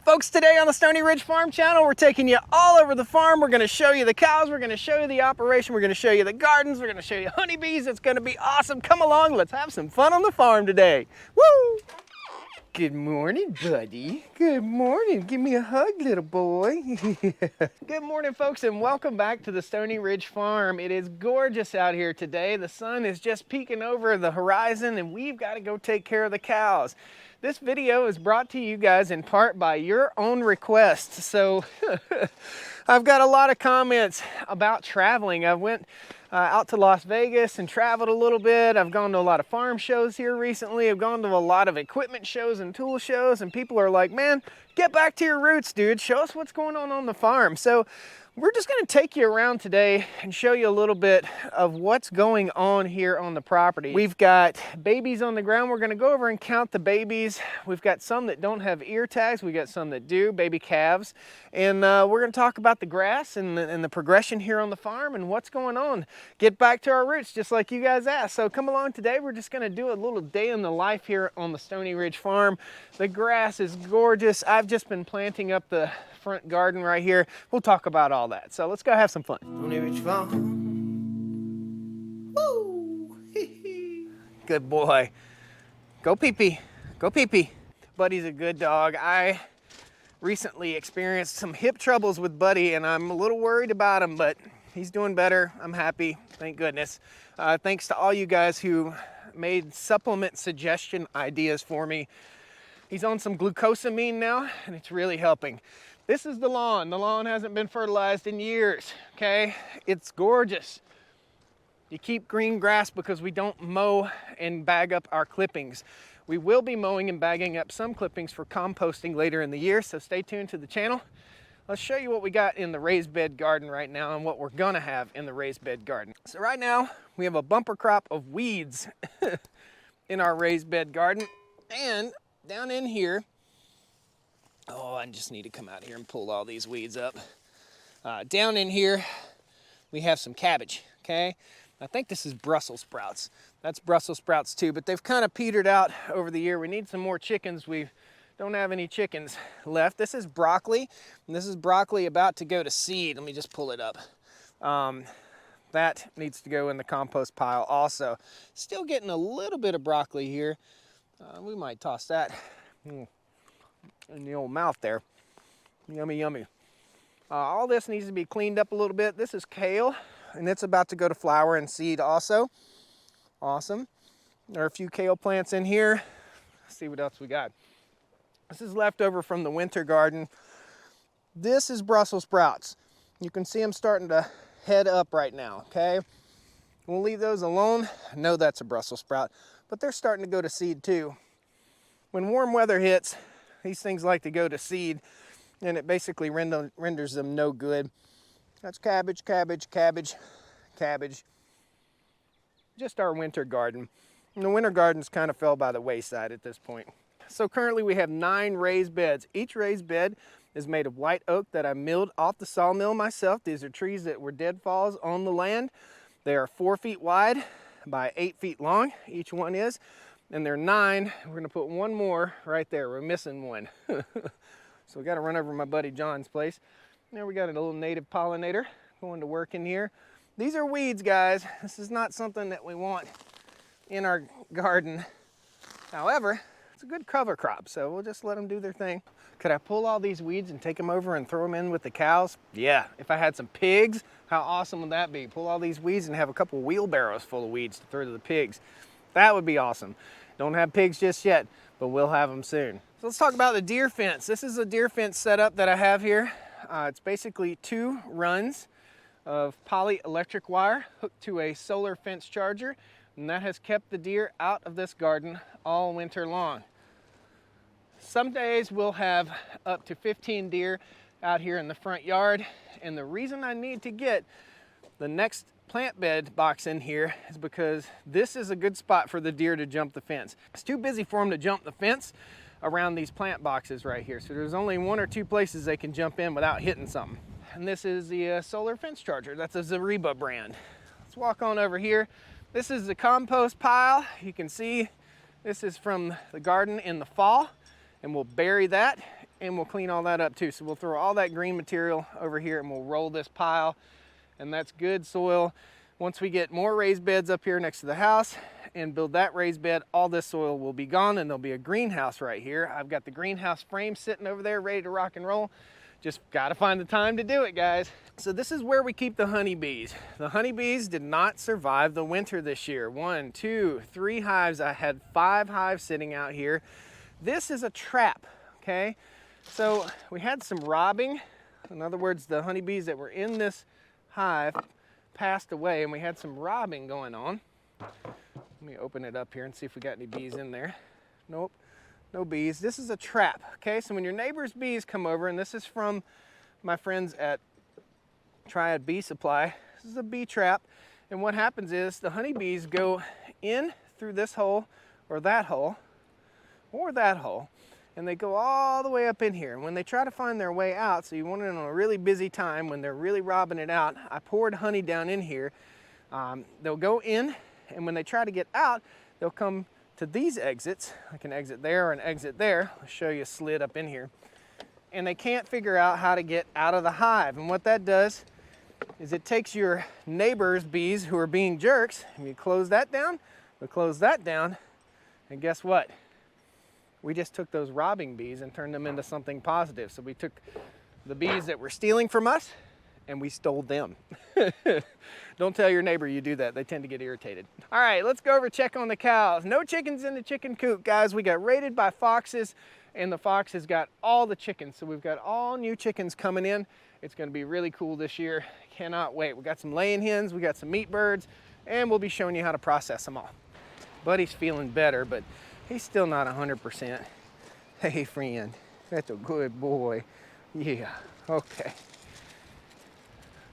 Folks, today on the Stoney Ridge Farm channel, we're taking you all over the farm. We're gonna show you the cows, we're gonna show you the operation, we're gonna show you the gardens, we're gonna show you honeybees. It's gonna be awesome. Come along, let's have some fun on the farm today. Woo! Good morning, buddy. Good morning. Give me a hug, little boy. Good morning, folks, and welcome back to the Stoney Ridge Farm. It is gorgeous out here today. The sun is just peeking over the horizon, and we've got to go take care of the cows. This video is brought to you guys in part by your own request. So I've got a lot of comments about traveling. I went out to Las Vegas and traveled a little bit. I've gone to a lot of farm shows here recently. I've gone to a lot of equipment shows and tool shows, and people are like, man, get back to your roots, dude. Show us what's going on the farm. So we're just going to take you around today and show you a little bit of what's going on here on the property. We've got babies on the ground. We're going to go over and count the babies. We've got some that don't have ear tags. We got some that do, baby calves. And we're going to talk about the grass and the progression here on the farm and what's going on. Get back to our roots just like you guys asked. So come along today. We're just going to do a little day in the life here on the Stoney Ridge Farm. The grass is gorgeous. I've just been planting up the front garden right here. We'll talk about all that. So let's go have some fun. Stoney Ridge Farm. Woo! Good boy. Go pee-pee. Go pee-pee. Buddy's a good dog. I recently experienced some hip troubles with Buddy, and I'm a little worried about him, but he's doing better. I'm happy. Thank goodness. Thanks to all you guys who made supplement suggestion ideas for me. He's on some glucosamine now, and it's really helping. This is the lawn. The lawn hasn't been fertilized in years, okay? It's gorgeous. You keep green grass because we don't mow and bag up our clippings. We will be mowing and bagging up some clippings for composting later in the year, so stay tuned to the channel. Let's show you what we got in the raised bed garden right now and what we're gonna have in the raised bed garden. So right now, we have a bumper crop of weeds in our raised bed garden. And down in here, oh, I just need to come out here and pull all these weeds up. Down in here, we have some cabbage, okay? I think this is Brussels sprouts. That's Brussels sprouts too, but they've kind of petered out over the year. We need some more chickens. We don't have any chickens left. This is broccoli, and this is broccoli about to go to seed. Let me just pull it up. That needs to go in the compost pile also. Still getting a little bit of broccoli here. We might toss that in the old mouth there. Yummy, yummy. All this needs to be cleaned up a little bit. This is kale, and it's about to go to flower and seed also. Awesome. There are a few kale plants in here. Let's see what else we got. This is leftover from the winter garden. This is Brussels sprouts. You can see them starting to head up right now, okay? We'll leave those alone. I know that's a Brussels sprout, but they're starting to go to seed too. When warm weather hits, these things like to go to seed, and it basically renders them no good. That's cabbage, cabbage, cabbage, cabbage. Just our winter garden. And the winter gardens kind of fell by the wayside at this point. So currently we have 9 raised beds. Each raised bed is made of white oak that I milled off the sawmill myself. These are trees that were deadfalls on the land. They are 4 feet wide by 8 feet long, each one is. And they're 9. We're gonna put one more right there. We're missing one. So we gotta run over to my buddy John's place. There we got a little native pollinator going to work in here. These are weeds, guys. This is not something that we want in our garden. However, it's a good cover crop, so we'll just let them do their thing. Could I pull all these weeds and take them over and throw them in with the cows? Yeah, if I had some pigs, how awesome would that be? Pull all these weeds and have a couple wheelbarrows full of weeds to throw to the pigs. That would be awesome. Don't have pigs just yet, but we'll have them soon. So let's talk about the deer fence. This is a deer fence setup that I have here. It's basically 2 runs of poly electric wire hooked to a solar fence charger, and that has kept the deer out of this garden all winter long. Some days we'll have up to 15 deer out here in the front yard, and the reason I need to get the next plant bed box in here is because this is a good spot for the deer to jump the fence. It's too busy for them to jump the fence around these plant boxes right here, so there's only 1 or 2 places they can jump in without hitting something. And this is the solar fence charger. That's a Zariba brand. Let's walk on over here. This is the compost pile. You can see this is from the garden in the fall, and we'll bury that and we'll clean all that up too. So we'll throw all that green material over here and we'll roll this pile, and that's good soil. Once we get more raised beds up here next to the house and build that raised bed, all this soil will be gone and there'll be a greenhouse right here. I've got the greenhouse frame sitting over there ready to rock and roll. Just gotta find the time to do it, guys. So this is where we keep the honeybees. The honeybees did not survive the winter this year. 1, 2, 3 hives. I had 5 hives sitting out here. This is a trap, okay? So we had some robbing. In other words, the honeybees that were in this hive passed away, and we had some robbing going on. Let me open it up here and see if we got any bees in there. Nope. No bees. This is a trap, okay? So when your neighbor's bees come over, and this is from my friends at Triad Bee Supply, this is a bee trap, and what happens is the honeybees go in through this hole, or that hole, or that hole, and they go all the way up in here. And when they try to find their way out, so you want it on a really busy time when they're really robbing it out, I poured honey down in here. They'll go in, and when they try to get out, they'll come to these exits. I can exit there and exit there. I'll show you a slit up in here. And they can't figure out how to get out of the hive. And what that does is it takes your neighbor's bees who are being jerks, and you close that down, we close that down, and guess what? We just took those robbing bees and turned them into something positive. So we took the bees that were stealing from us and we stole them. Don't tell your neighbor you do that. They tend to get irritated. All right, let's go over check on the cows. No chickens in the chicken coop, guys. We got raided by foxes, and the foxes got all the chickens. So we've got all new chickens coming in. It's gonna be really cool this year. Cannot wait. We got some laying hens, we got some meat birds, and we'll be showing you how to process them all. Buddy's feeling better, but he's still not 100%. Hey, friend, that's a good boy. Yeah, okay.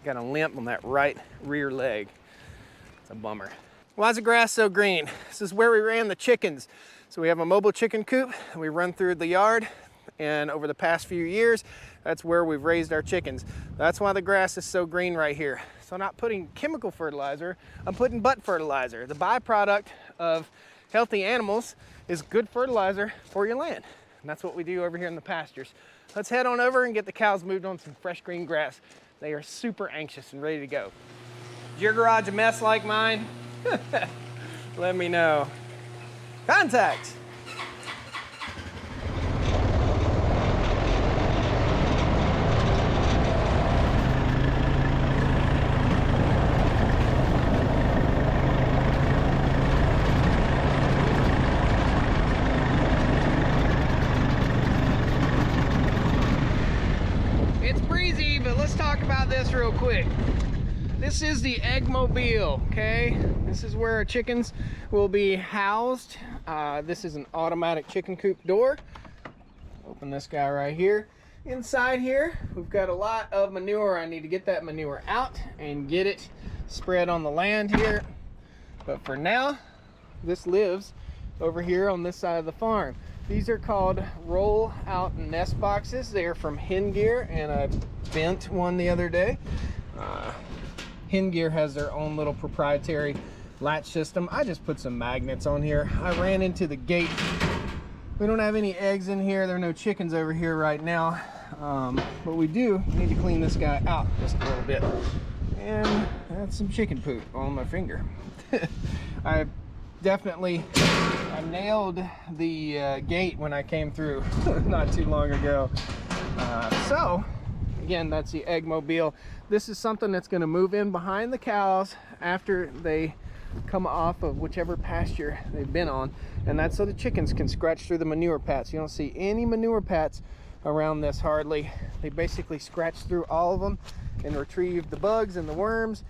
Got a limp on that right rear leg. It's a bummer. Why is the grass so green? This is where we ran the chickens. So we have a mobile chicken coop. We run through the yard, and over the past few years, that's where we've raised our chickens. That's why the grass is so green right here. So I'm not putting chemical fertilizer, I'm putting butt fertilizer. The byproduct of healthy animals is good fertilizer for your land. And that's what we do over here in the pastures. Let's head on over and get the cows moved on some fresh green grass. They are super anxious and ready to go. Is your garage a mess like mine? Let me know. Contact. Real quick. This is the Eggmobile, okay? This is where our chickens will be housed. This is an automatic chicken coop door. Open this guy right here. Inside here, we've got a lot of manure. I need to get that manure out and get it spread on the land here. But for now, this lives over here on this side of the farm. These are called roll out nest boxes. They are from Hen Gear, and I bent one the other day. Hen Gear has their own little proprietary latch system. I just put some magnets on here. I ran into the gate. We don't have any eggs in here. There are no chickens over here right now. But we do need to clean this guy out just a little bit. And that's some chicken poop on my finger. I nailed the gate when I came through not too long ago. So again, that's the Eggmobile. This is something that's going to move in behind the cows after they come off of whichever pasture they've been on, and that's so the chickens can scratch through the manure pats. You don't see any manure pats around this hardly. They basically scratch through all of them and retrieve the bugs and the worms,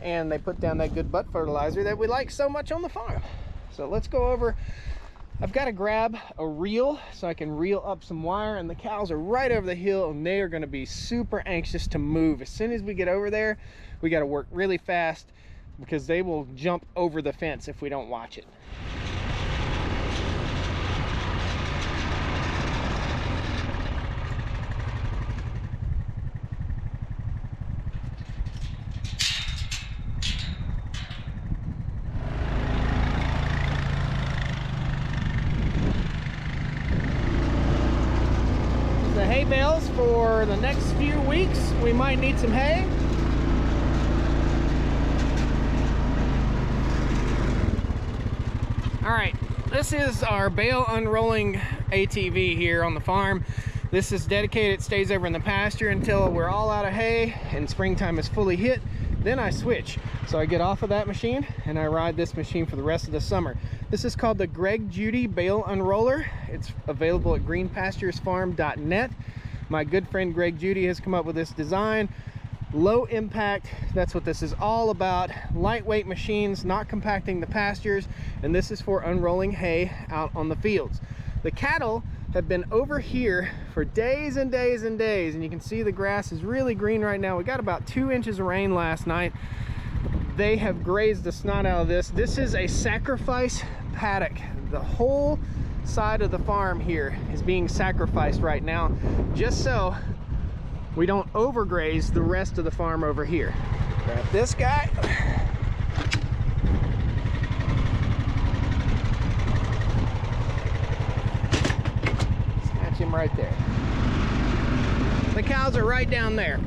and they put down that good butt fertilizer that we like so much on the farm. So let's go over. I've got to grab a reel so I can reel up some wire, and the cows are right over the hill and they are going to be super anxious to move. As soon as we get over there, we got to work really fast because they will jump over the fence if we don't watch it. hay bales for the next few weeks. We might need some hay. All right, this is our bale unrolling ATV here on the farm. This is dedicated, it stays over in the pasture until we're all out of hay and springtime is fully hit. Then I switch. So I get off of that machine and I ride this machine for the rest of the summer. This is called the Greg Judy Bale Unroller. It's available at greenpasturesfarm.net. My good friend Greg Judy has come up with this design. Low impact, that's what this is all about. Lightweight machines, not compacting the pastures, and this is for unrolling hay out on the fields. The cattle have been over here for days and days and days, and you can see the grass is really green right now. We got about 2 inches of rain last night. They have grazed the snot out of this. This is a sacrifice paddock. The whole side of the farm here is being sacrificed right now, just so we don't overgraze the rest of the farm over here. Grab this guy. Snatch him right there. The cows are right down there.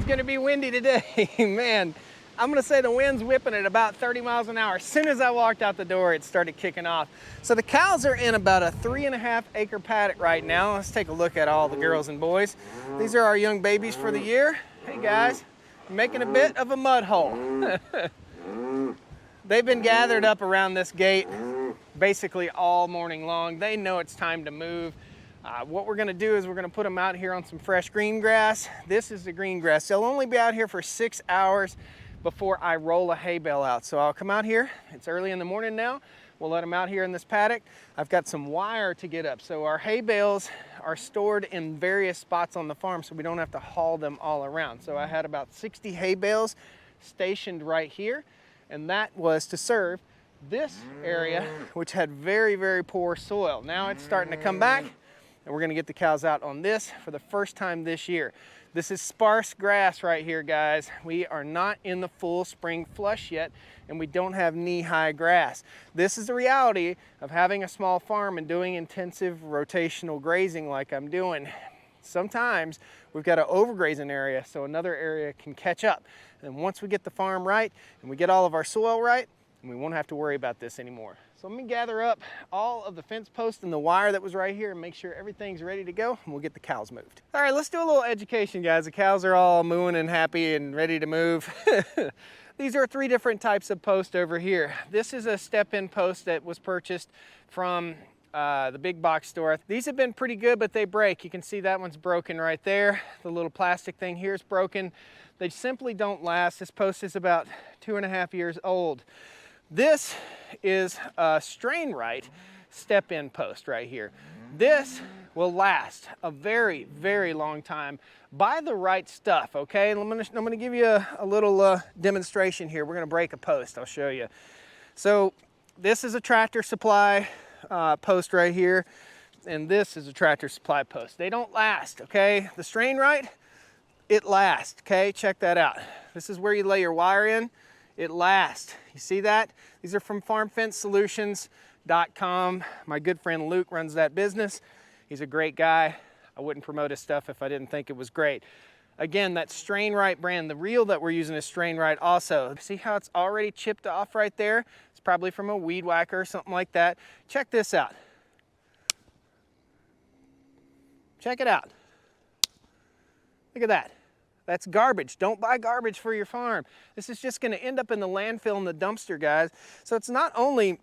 Gonna be windy today. Man, I'm gonna say the wind's whipping at about 30 miles an hour. As soon as I walked out the door, it started kicking off. So the cows are in about a 3.5 acre paddock right now. Let's take a look at all the girls and boys. These are our young babies for the year. Hey guys, making a bit of a mud hole. They've been gathered up around this gate basically all morning long. They know it's time to move. What we're gonna do is we're gonna put them out here on some fresh green grass. This is the green grass. They'll only be out here for 6 hours before I roll a hay bale out. So I'll come out here, it's early in the morning now. We'll let them out here in this paddock. I've got some wire to get up. So our hay bales are stored in various spots on the farm so we don't have to haul them all around. So I had about 60 hay bales stationed right here, and that was to serve this area, which had very, very poor soil. Now it's starting to come back, and we're gonna get the cows out on this for the first time this year. This is sparse grass right here, guys. We are not in the full spring flush yet, and we don't have knee-high grass. This is the reality of having a small farm and doing intensive rotational grazing like I'm doing. Sometimes we've got to overgraze an area so another area can catch up. And once we get the farm right and we get all of our soil right, we won't have to worry about this anymore. So let me gather up all of the fence posts and the wire that was right here and make sure everything's ready to go, and we'll get the cows moved. All right, let's do a little education, guys. The cows are all mooing and happy and ready to move. These are 3 different types of posts over here. This is a step-in post that was purchased from the big box store. These have been pretty good, but they break. You can see that one's broken right there. The little plastic thing here is broken. They simply don't last. This post is about 2.5 years old. This is a strain right step-in post right here. This will last a very, very long time. Buy the right stuff, okay? I'm gonna give you a little demonstration here. We're gonna break a post, I'll show you. So this is a Tractor Supply post right here, and this is a Tractor Supply post. They don't last, okay? The strain right, it lasts, okay? Check that out. This is where you lay your wire in. It lasts. You see that? These are from farmfencesolutions.com. My good friend Luke runs that business. He's a great guy. I wouldn't promote his stuff if I didn't think it was great. Again, that Strain Right brand, the reel that we're using is Strain Right also. See how it's already chipped off right there? It's probably from a weed whacker or something like that. Check this out. Check it out. Look at that. That's garbage. Don't buy garbage for your farm. This is just going to end up in the landfill and the dumpster, guys. So it's not only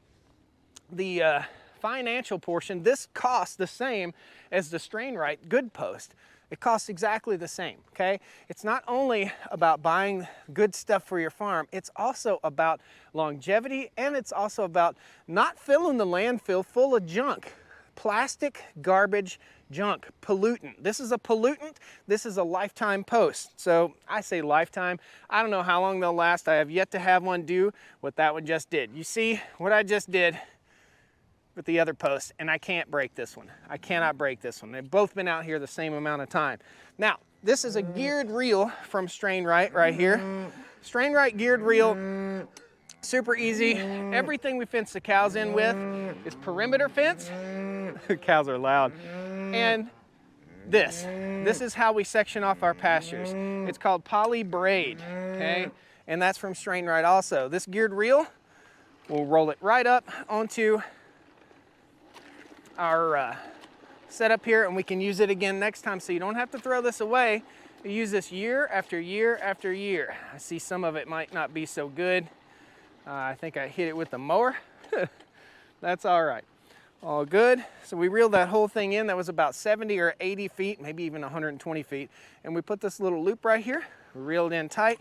the financial portion. This costs the same as the Strain Right good post. it costs exactly the same, okay? It's not only about buying good stuff for your farm, it's also about longevity, and it's also about not filling the landfill full of junk. Plastic, garbage, junk, pollutant. This is a pollutant, this is a lifetime post. So I say lifetime. I don't know how long they'll last. I have yet to have one do what that one just did. You see what I just did with the other post, and I can't break this one. I cannot break this one. They've both been out here the same amount of time. Now, this is a geared reel from Strain right here. Strain right geared reel, super easy. Everything we fence the cows in with is perimeter fence. Cows are loud. And this is how we section off our pastures. It's called poly braid, okay? And that's from Strain right also. This geared reel, we'll roll it right up onto our setup here, and we can use it again next time, so you don't have to throw this away. You use this year after year after year. I see some of it might not be so good. I think I hit it with the mower. That's all right. All good. So we reeled that whole thing in. That was about 70 or 80 feet, maybe even 120 feet. And we put this little loop right here. We reeled in tight,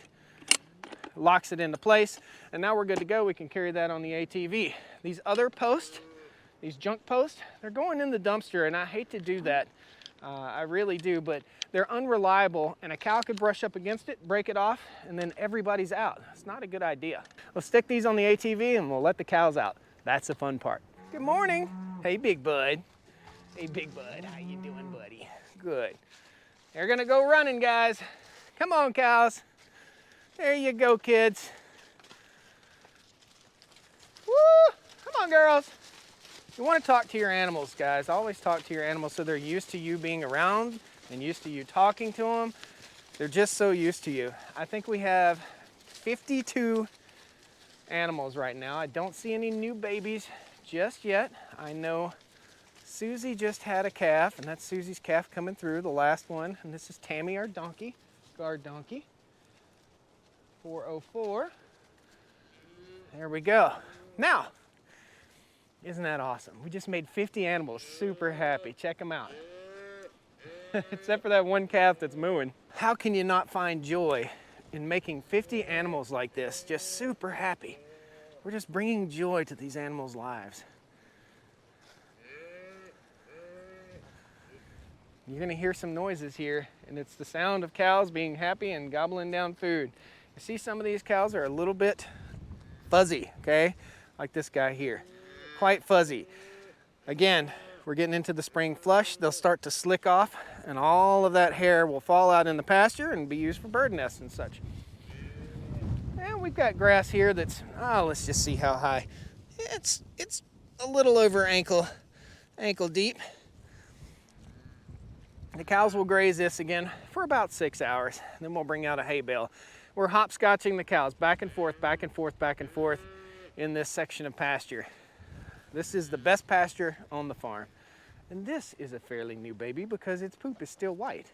locks it into place, and now we're good to go. We can carry that on the ATV. These other posts, these junk posts, they're going in the dumpster, and I hate to do that. I really do, but they're unreliable, and a cow could brush up against it, break it off, and then everybody's out. It's not a good idea. We'll stick these on the ATV, and we'll let the cows out. That's the fun part. Good morning. Hey, big bud. Hey, big bud. How you doing, buddy? Good. They're gonna go running, guys. Come on, cows. There you go, kids. Woo! Come on, girls. You want to talk to your animals, guys. Always talk to your animals so they're used to you being around and used to you talking to them. They're just so used to you. I think we have 52 animals right now. I don't see any new babies just yet. I know Susie just had a calf, and that's Susie's calf coming through, the last one. And this is Tammy, our donkey, guard donkey. 404. There we go. Now, isn't that awesome? We just made 50 animals super happy. Check them out. Except for that one calf that's mooing. How can you not find joy in making 50 animals like this just super happy? We're just bringing joy to these animals' lives. You're gonna hear some noises here, and it's the sound of cows being happy and gobbling down food. You see some of these cows are a little bit fuzzy, okay? Like this guy here. Quite fuzzy. Again, we're getting into the spring flush. They'll start to slick off, and all of that hair will fall out in the pasture and be used for bird nests and such. And we've got grass here that's, let's just see how high. It's a little over ankle deep. The cows will graze this again for about 6 hours. Then we'll bring out a hay bale. We're hopscotching the cows back and forth, back and forth, back and forth in this section of pasture. This is the best pasture on the farm. And this is a fairly new baby because its poop is still white.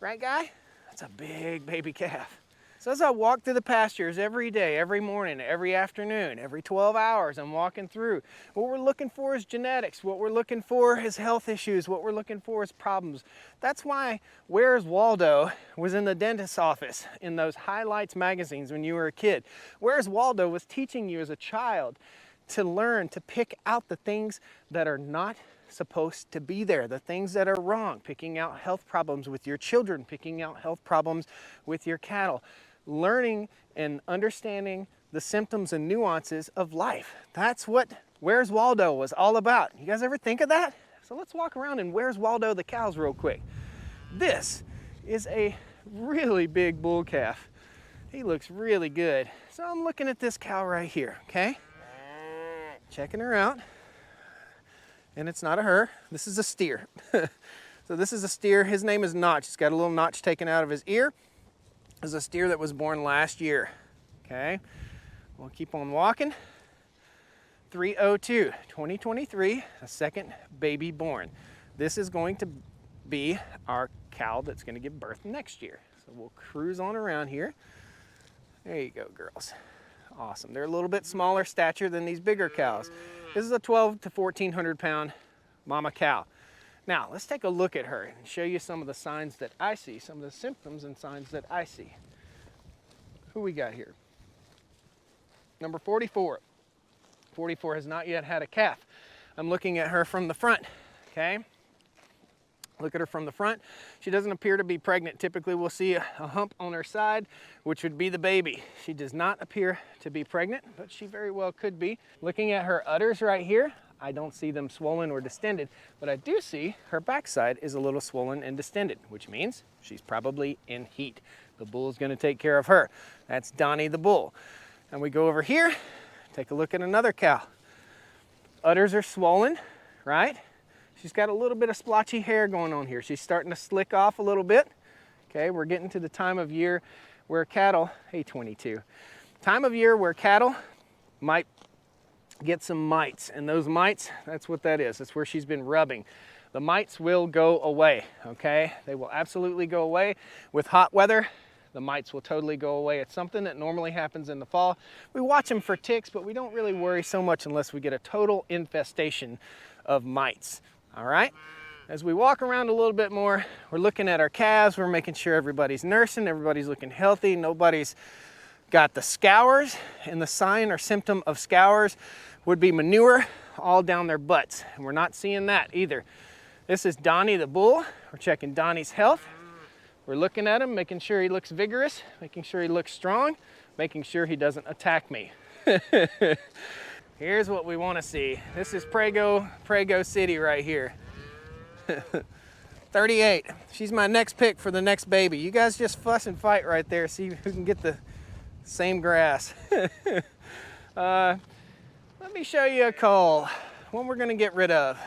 Right, guy? That's a big baby calf. So as I walk through the pastures every day, every morning, every afternoon, every 12 hours, I'm walking through. What we're looking for is genetics. What we're looking for is health issues. What we're looking for is problems. That's why Where's Waldo was in the dentist's office in those highlights magazines when you were a kid. Where's Waldo was teaching you as a child to learn to pick out the things that are not supposed to be there, the things that are wrong, picking out health problems with your children, picking out health problems with your cattle, learning and understanding the symptoms and nuances of life. That's what Where's Waldo was all about. You guys ever think of that? So let's walk around and Where's Waldo the cows real quick. This is a really big bull calf. He looks really good. So I'm looking at this cow right here, okay? Checking her out. And it's not a her, this is a steer. So this is a steer, his name is Notch. He's got a little notch taken out of his ear. This is a steer that was born last year, okay? We'll keep on walking. 302, 2023, a second baby born. This is going to be our cow that's gonna give birth next year. So we'll cruise on around here. There you go, girls. Awesome. They're a little bit smaller stature than these bigger cows. This is a 12 to 1,400 pound mama cow. Now, let's take a look at her and show you some of the signs that I see, some of the symptoms and signs that I see. Who we got here? Number 44. 44 has not yet had a calf. I'm looking at her from the front, okay? Look at her from the front. She doesn't appear to be pregnant. Typically, we'll see a hump on her side, which would be the baby. She does not appear to be pregnant, but she very well could be. Looking at her udders right here, I don't see them swollen or distended, but I do see her backside is a little swollen and distended, which means she's probably in heat. The bull's gonna take care of her. That's Donnie the bull. And we go over here, take a look at another cow. Udders are swollen, right? She's got a little bit of splotchy hair going on here. She's starting to slick off a little bit. Okay, we're getting to the time of year where cattle, hey 22, time of year where cattle might get some mites, and those mites, that's what that is. That's where she's been rubbing. The mites will go away, okay? They will absolutely go away. With hot weather, the mites will totally go away. It's something that normally happens in the fall. We watch them for ticks, but we don't really worry so much unless we get a total infestation of mites, all right? As we walk around a little bit more, we're looking at our calves. We're making sure everybody's nursing, everybody's looking healthy, nobody's got the scours, and the sign or symptom of scours would be manure all down their butts, and we're not seeing that either. This is Donnie the bull. We're checking Donnie's health. We're looking at him, making sure he looks vigorous, making sure he looks strong, making sure he doesn't attack me. Here's what we want to see. This is Prego City right here. 38. She's my next pick for the next baby. You guys just fuss and fight right there. See who can get the same grass. Let me show you a cull, one we're gonna get rid of.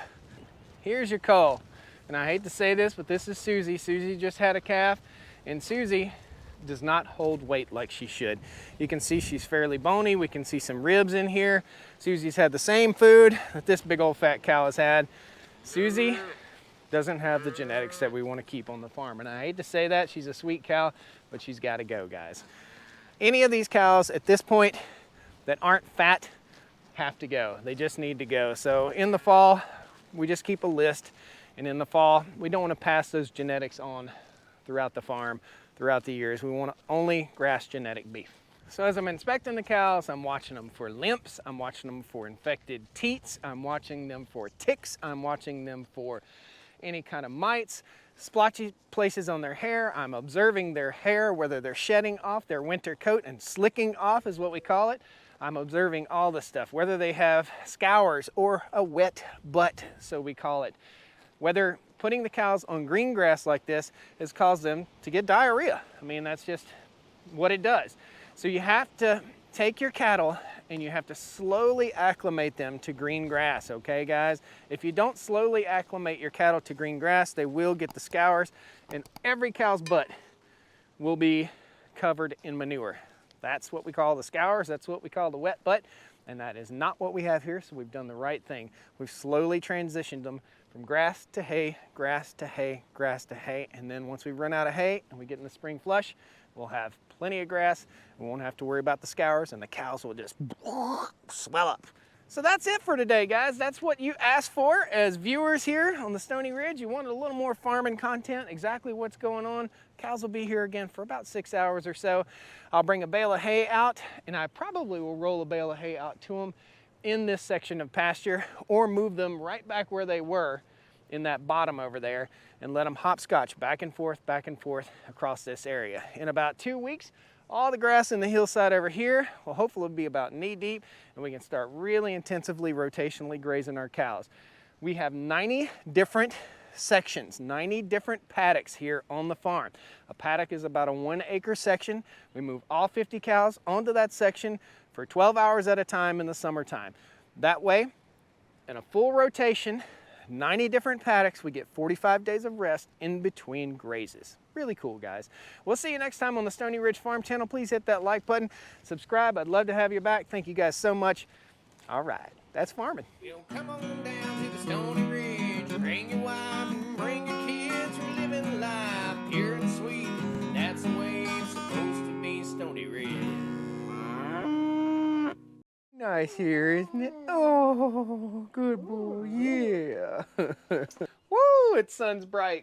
Here's your cull. And I hate to say this, but this is Susie. Susie just had a calf, and Susie does not hold weight like she should. You can see she's fairly bony. We can see some ribs in here. Susie's had the same food that this big old fat cow has had. Susie doesn't have the genetics that we want to keep on the farm. And I hate to say that, she's a sweet cow, but she's got to go, guys. Any of these cows at this point that aren't fat have to go. They just need to go. So in the fall, we just keep a list. And in the fall, we don't want to pass those genetics on throughout the farm, throughout the years. We want only grass genetic beef. So as I'm inspecting the cows, I'm watching them for limps. I'm watching them for infected teats. I'm watching them for ticks. I'm watching them for any kind of mites, splotchy places on their hair. I'm observing their hair, whether they're shedding off their winter coat and slicking off is what we call it. I'm observing all the stuff, whether they have scours or a wet butt, so we call it. Whether putting the cows on green grass like this has caused them to get diarrhea. I mean, that's just what it does. So you have to take your cattle and you have to slowly acclimate them to green grass, okay guys? If you don't slowly acclimate your cattle to green grass, they will get the scours, and every cow's butt will be covered in manure. That's what we call the scours, that's what we call the wet butt, and that is not what we have here, so we've done the right thing. We've slowly transitioned them from grass to hay, grass to hay, grass to hay, and then once we run out of hay and we get in the spring flush, we'll have plenty of grass. We won't have to worry about the scours, and the cows will just swell up. So that's it for today, guys. That's what you asked for as viewers here on the Stoney Ridge. You wanted a little more farming content, exactly what's going on. Cows will be here again for about 6 hours or so. I'll bring a bale of hay out, and I probably will roll a bale of hay out to them in this section of pasture, or move them right back where they were in that bottom over there and let them hopscotch back and forth across this area. In about 2 weeks, all the grass in the hillside over here will hopefully be about knee deep, and we can start really intensively rotationally grazing our cows. We have 90 different sections, 90 different paddocks here on the farm. A paddock is about a 1 acre section. We move all 50 cows onto that section for 12 hours at a time in the summertime. That way, in a full rotation, 90 different paddocks, we get 45 days of rest in between grazes. Really cool, guys. We'll see you next time on the Stoney Ridge Farm Channel. Please hit that like button, subscribe. I'd love to have you back. Thank you guys so much. All right, that's farming. Come on down to the Stoney Ridge. Bring your wife and bring your kids. We're living life pure and sweet. That's the way it's supposed to be, Stoney Ridge. Nice here, isn't it? Oh, good boy, yeah. Woo! its sun's bright.